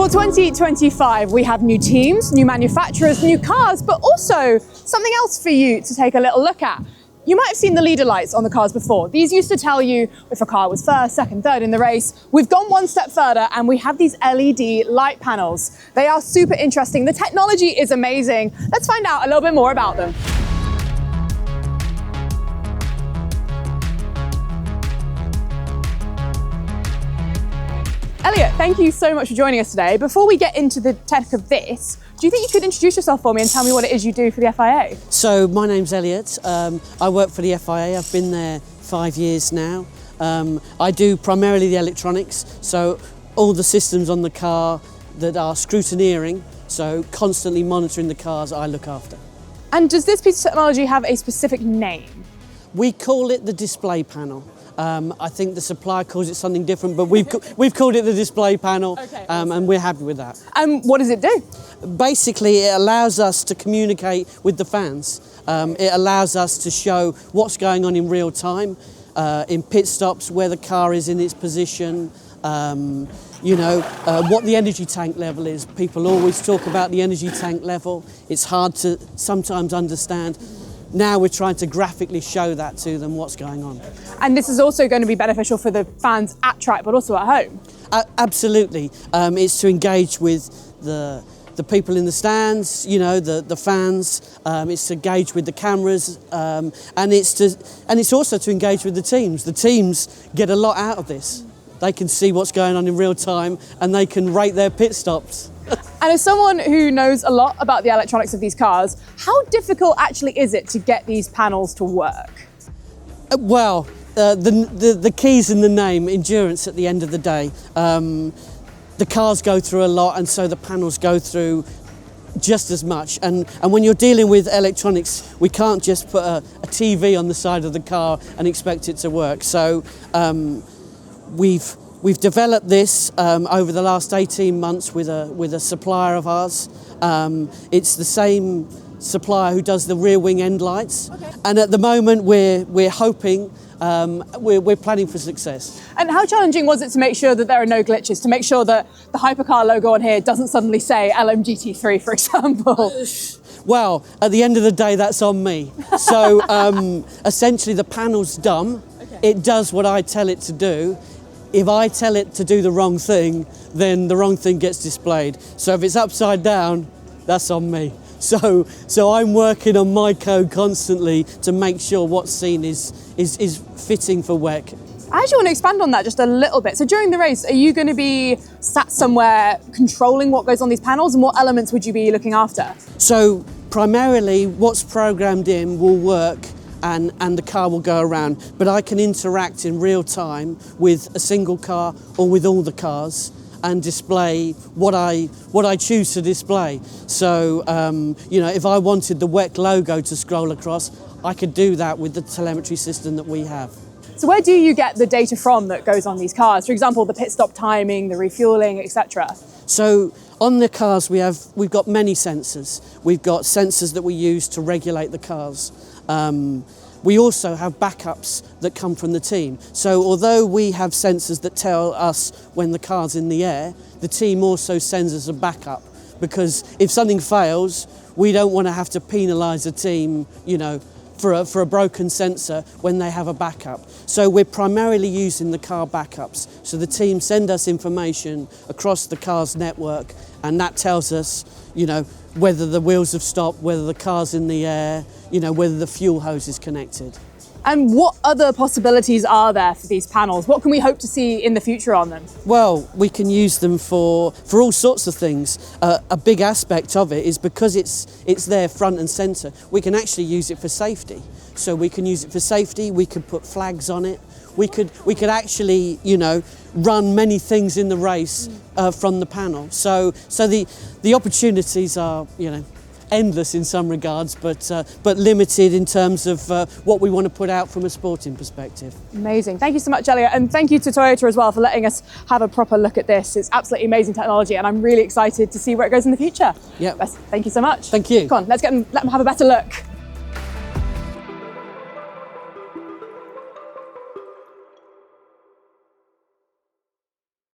For 2025, we have new teams, new manufacturers, new cars, but also something else for you to take a little look at. You might have seen the leader lights on the cars before. These used to tell you if a car was first, second, third in the race. We've gone one step further and we have these LED light panels. They are super interesting. The technology is amazing. Let's find out a little bit more about them. Eliott, thank you so much for joining us today. Before we get into the tech of this, do you think you could introduce yourself for me and tell me what it is you do for the FIA? So my name's Eliott. I work for the FIA. I've been there 5 years now. I do primarily the electronics, so all the systems on the car that are scrutineering, so constantly monitoring the cars, I look after. And does this piece of technology have a specific name? We call it the display panel. I think the supplier calls it something different, but we've called it the display panel, okay, and we're happy with that. And what does it do? Basically, it allows us to communicate with the fans. It allows us to show what's going on in real time, in pit stops, where the car is in its position, what the energy tank level is. People always talk about the energy tank level. It's hard to sometimes understand. Now we're trying to graphically show that to them, what's going on. And this is also going to be beneficial for the fans at track, but also at home? Absolutely. It's to engage with the people in the stands, the fans. It's to engage with the cameras, and it's also to engage with the teams. The teams get a lot out of this. They can see what's going on in real time, and they can rate their pit stops. And as someone who knows a lot about the electronics of these cars, how difficult actually is it to get these panels to work? Well, the key's in the name, endurance at the end of the day. The cars go through a lot, and so the panels go through just as much. And when you're dealing with electronics, we can't just put a TV on the side of the car and expect it to work. So We've developed this over the last 18 months with a supplier of ours. It's the same supplier who does the rear wing end lights. Okay. And at the moment we're hoping, we're planning for success. And how challenging was it to make sure that there are no glitches, to make sure that the Hypercar logo on here doesn't suddenly say LMGT3, for example? Well, at the end of the day, that's on me. So essentially the panel's dumb. Okay. It does what I tell it to do. If I tell it to do the wrong thing, then the wrong thing gets displayed. So if it's upside down, that's on me. So I'm working on my code constantly to make sure what's seen is fitting for WEC. I actually want to expand on that just a little bit. So during the race, are you going to be sat somewhere controlling what goes on these panels, and what elements would you be looking after? So primarily what's programmed in will work, and the car will go around, but I can interact in real time with a single car or with all the cars and display what I choose to display. So if I wanted the WEC logo to scroll across, I could do that with the telemetry system that we have. So where do you get the data from that goes on these cars? For example, the pit stop timing, the refueling, etc. So on the cars we've got many sensors. We've got sensors that we use to regulate the cars. We also have backups that come from the team. So although we have sensors that tell us when the car's in the air, the team also sends us a backup, because if something fails, we don't want to have to penalise a team, for a broken sensor when they have a backup. So we're primarily using the car backups. So the team send us information across the car's network, and that tells us, whether the wheels have stopped, whether the car's in the air, whether the fuel hose is connected. And what other possibilities are there for these panels? What can we hope to see in the future on them? Well, we can use them for all sorts of things. A big aspect of it is because it's there front and centre, we can actually use it for safety. So we can use it for safety, we could put flags on it, we could actually, run many things in the race from the panel. So the opportunities are, endless in some regards, but limited in terms of what we want to put out from a sporting perspective. Amazing. Thank you so much, Eliott, and thank you to Toyota as well for letting us have a proper look at this. It's absolutely amazing technology, and I'm really excited to see where it goes in the future. Yeah. Thank you so much. Thank you. Come on, let them have a better look.